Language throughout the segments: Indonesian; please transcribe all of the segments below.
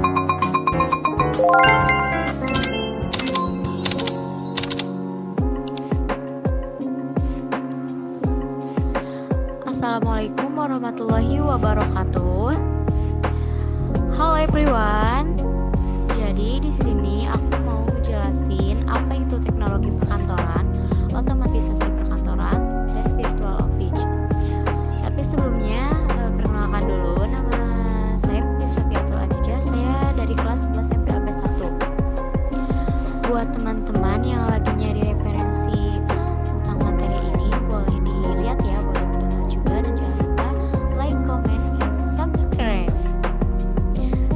Assalamualaikum warahmatullahi wabarakatuh. Halo everyone. Jadi di sini aku mau ngejelasin apa itu teknologi perkantoran, otomatisasi perkantoran, dan virtual office. Tapi sebelumnya perkenalkan dulu, nama saya Miss Syafiatul Ajijah. Saya dari kelas 11 MPLP 1. Buat teman-teman yang lagi nyari referensi tentang materi ini, boleh dilihat ya, boleh didengar juga, dan jangan lupa like, comment, and subscribe.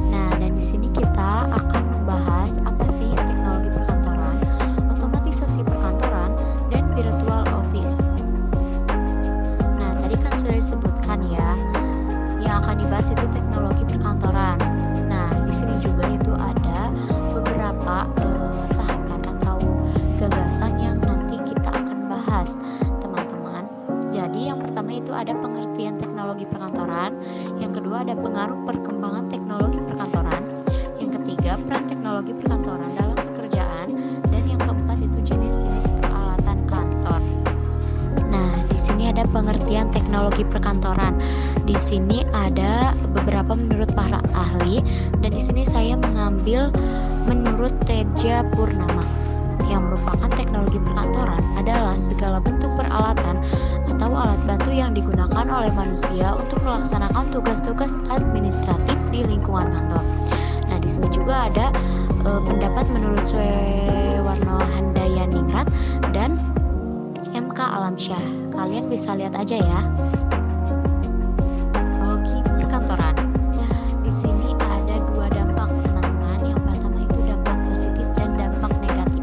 Nah, dan di sini kita akan membahas apa sih teknologi perkantoran, otomatisasi perkantoran, dan virtual office. Nah, tadi kan sudah disebutkan ya, yang akan dibahas itu teknologi perkantoran. Nah, di sini juga itu ada beberapa tahapan atau gagasan yang nanti kita akan bahas, teman-teman. Jadi yang pertama itu ada pengertian teknologi perkantoran, yang kedua ada pengaruh perkembangan teknologi perkantoran, yang ketiga peran teknologi perkantoran dalam pekerjaan, dan yang keempat itu jenis-jenis peralatan kantor. Nah, di sini ada pengertian teknologi perkantoran. Di sini ada beberapa menurut para ahli, dan di sini saya mengambil menurut Teja Purnama, yang merupakan teknologi perkantoran adalah segala bentuk peralatan atau alat bantu yang digunakan oleh manusia untuk melaksanakan tugas-tugas administratif di lingkungan kantor. Nah, di sini juga ada pendapat menurut Suewarno Handayaningrat dan MK Alamsyah. Kalian bisa lihat aja ya. Teknologi perkantoran. Di sini ada dua dampak, teman-teman. Yang pertama itu dampak positif dan dampak negatif.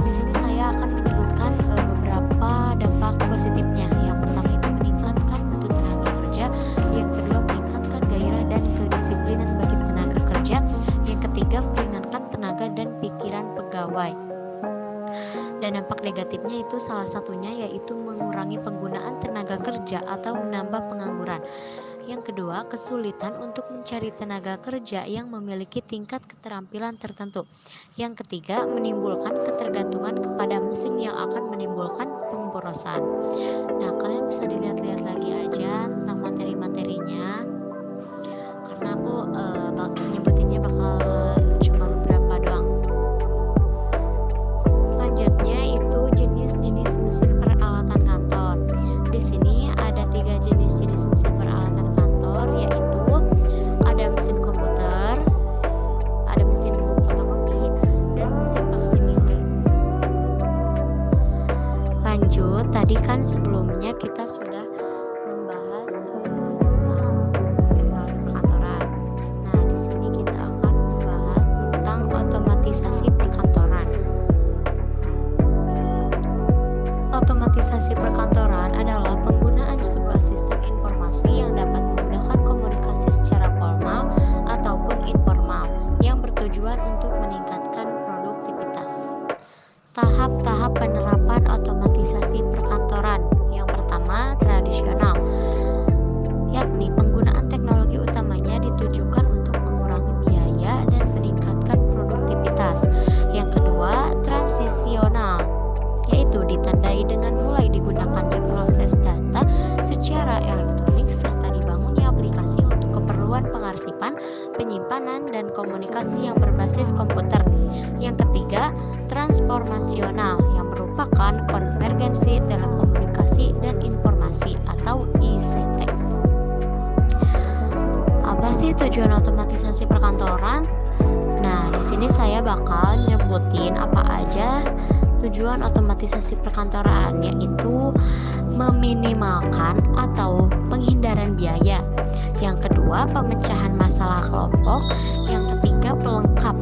Di sini saya akan menyebutkan beberapa dampak positifnya. Yang pertama itu meningkatkan mutu tenaga kerja, yang kedua meningkatkan gairah dan kedisiplinan bagi tenaga kerja, yang ketiga meringankan tenaga dan pikiran pegawai. Dan dampak negatifnya itu salah satunya yaitu mengurangi penggunaan tenaga kerja atau menambah pengangguran. Yang kedua, kesulitan untuk mencari tenaga kerja yang memiliki tingkat keterampilan tertentu. Yang ketiga, menimbulkan ketergantungan kepada mesin yang akan menimbulkan pemborosan. Nah, kalian bisa dilihat-lihat lagi aja tentang materi-materinya, karena aku nyebutinnya bakal cuma beberapa doang. Selanjutnya itu jenis-jenis mesin peralatan kantor. Di sini ada 3 jenis-jenis mesin peralatan kantor, yaitu ada mesin komputer, ada mesin fotokopi, dan mesin faksimile. Lanjut, tadi kan sebelumnya kita sudah membahas tentang teknologi perkantoran. Nah, di sini kita akan membahas tentang otomatisasi perkantoran. Otomatisasi perkantoran adalah penggunaan sebuah sistem informasi yang dapat memudahkan komunikasi secara formal ataupun informal yang bertujuan untuk meningkatkan produktivitas. Tahap-tahap penerapan otomatisasi perkantoran. Yang pertama, tradisional, yakni penggunaan teknologi utamanya ditujukan untuk mengurangi biaya dan meningkatkan produktivitas. Yang kedua, transisional, yaitu ditandai dengan mulai digunakannya proses data secara elektronik serta dibangunnya aplikasi untuk keperluan pengarsipan, penyimpanan, dan komunikasi yang berbasis komputer. Yang ketiga, transformasional, yang merupakan konvergensi telekomunikasi dan informasi atau ICT. Apa sih tujuan otomatisasi perkantoran? Nah, di sini saya bakal nyebutin apa aja tujuan otomatisasi perkantoran, yaitu meminimalkan atau penghindaran biaya. Yang kedua, pemecahan masalah kelompok. Yang ketiga, pelengkap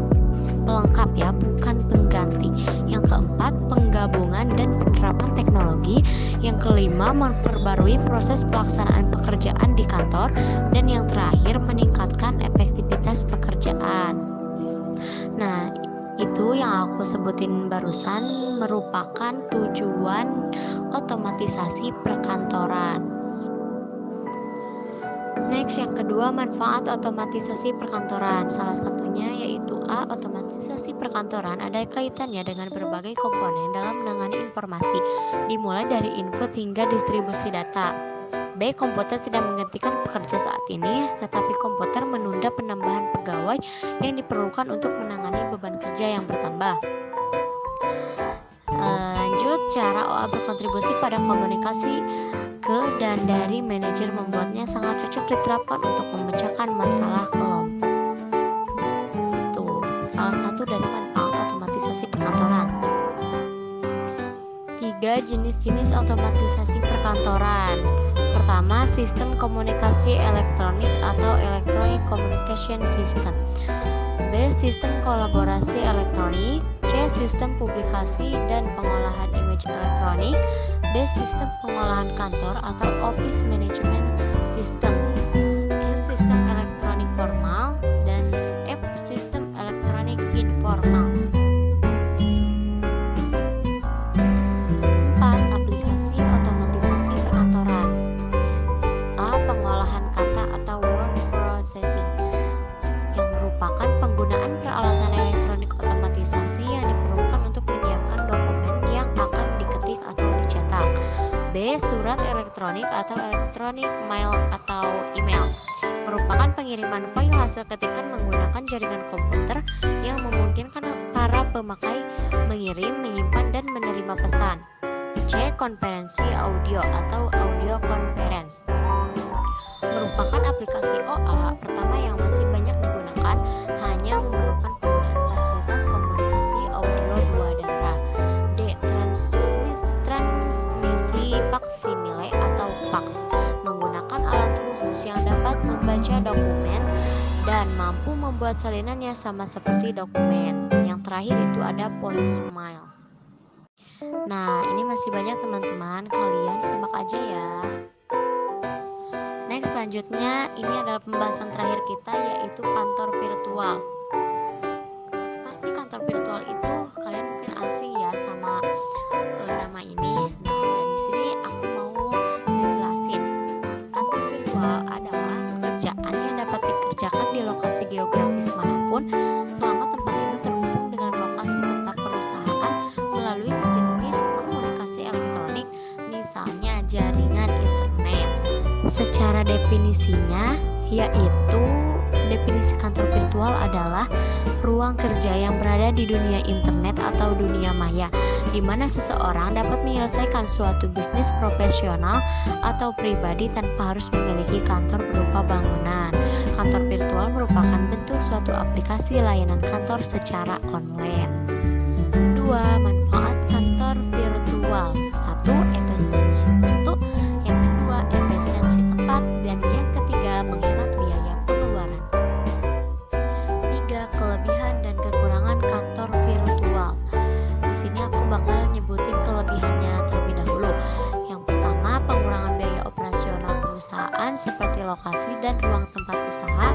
ya, bukan pengganti. Yang keempat, penggabungan dan penerapan teknologi. Yang kelima, memperbarui proses pelaksanaan pekerjaan di kantor. Dan yang terakhir, meningkatkan efektivitas pekerjaan. Nah, itu yang aku sebutin barusan merupakan tujuan otomatisasi perkantoran. Next, yang kedua, manfaat otomatisasi perkantoran. Salah satunya yaitu A. Otomatisasi perkantoran ada kaitannya dengan berbagai komponen dalam menangani informasi, dimulai dari input hingga distribusi data. B. Komputer tidak menggantikan pekerja saat ini, tetapi komputer menunda penambahan pegawai yang diperlukan untuk menangani beban kerja yang bertambah. Lanjut, cara OA berkontribusi pada komunikasi ke dan dari manajer membuatnya sangat cocok diterapkan untuk memecahkan masalah kelompok. Tuh, salah satu dari manfaat otomatisasi perkantoran. 3. Jenis-jenis otomatisasi perkantoran. Pertama, sistem komunikasi elektronik atau Electronic Communication System. B. Sistem kolaborasi elektronik. C. Sistem publikasi dan pengolahan image elektronik. D. Sistem pengolahan kantor atau Office Management Systems. E. Sistem elektronik formal. Dan F. Sistem elektronik informal. 4. Aplikasi otomatisasi perkantoran. A. Pengolahan kata atau word processing, yang merupakan penggunaan peralatan elektronik otomatisasi yang diperlukan untuk menyiapkan dokumen yang akan diketik atau dicetak. B. Surat elektronik atau electronic mail atau email, merupakan pengiriman file hasil ketikan menggunakan jaringan komputer yang memungkinkan para pemakai mengirim, menyimpan, dan menerima pesan. C. Konferensi audio atau audio conference, merupakan aplikasi OA pertama yang masih banyak digunakan, hanya memerlukan penggunaan fasilitas komunikasi audio dua darah. D. Transmisi faksimile atau fax, menggunakan alat khusus yang dapat membaca dokumen dan mampu membuat salinannya sama seperti dokumen. Yang terakhir itu ada voicemail. Nah, ini masih banyak teman-teman, kalian simak aja ya. Next, selanjutnya ini adalah pembahasan terakhir kita, yaitu kantor virtual. Apa sih kantor virtual itu? Kalian mungkin asing ya sama nama ini. Nah, dan di sini aku mau ngejelasin. Kantor virtual adalah pekerjaan yang dapat dikerjakan di lokasi geografis manapun selama tempat itu terhubung dengan lokasi tetap perusahaan melalui sejenis komunikasi elektronik, misalnya jaringan internet. Secara definisinya, yaitu definisi kantor virtual adalah ruang kerja yang berada di dunia internet atau dunia maya, di mana seseorang dapat menyelesaikan suatu bisnis profesional atau pribadi tanpa harus memiliki kantor berupa bangunan. Kantor virtual merupakan bentuk suatu aplikasi layanan kantor secara online. 2. Manfaat kantor virtual. 1. Efisiensi waktu. Yang kedua, efisiensi tempat. Dan yang ketiga, menghemat biaya pengeluaran. 3. Kelebihan dan kekurangan kantor virtual. Di sini aku bakal nyebutin kelebihannya terlebih dahulu. Yang pertama, pengurangan biaya operasional perusahaan seperti lokasi dan ruang tempat usaha,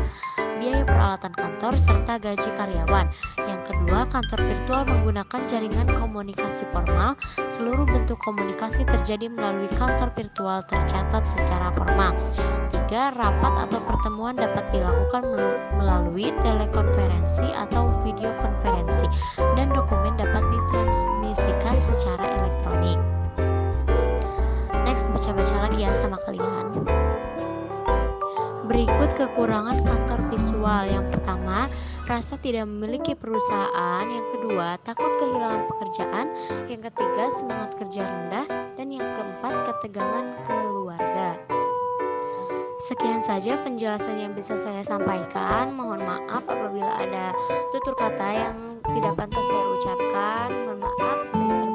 biaya peralatan kantor, serta gaji karyawan. Yang kedua, kantor virtual menggunakan jaringan komunikasi formal. Seluruh bentuk komunikasi terjadi melalui kantor virtual tercatat secara formal. 3. Rapat atau pertemuan dapat dilakukan melalui telekonferensi atau video konferensi, dan dokumen dapat ditransmisikan secara elektronik. Next, baca-baca lagi ya sama kalian. Berikut kekurangan kantor visual. Yang pertama, rasa tidak memiliki perusahaan. Yang kedua, takut kehilangan pekerjaan. Yang ketiga, semangat kerja rendah. Dan yang keempat, ketegangan keluarga. Sekian saja penjelasan yang bisa saya sampaikan. Mohon maaf apabila ada tutur kata yang tidak pantas saya ucapkan. Mohon maaf sebesar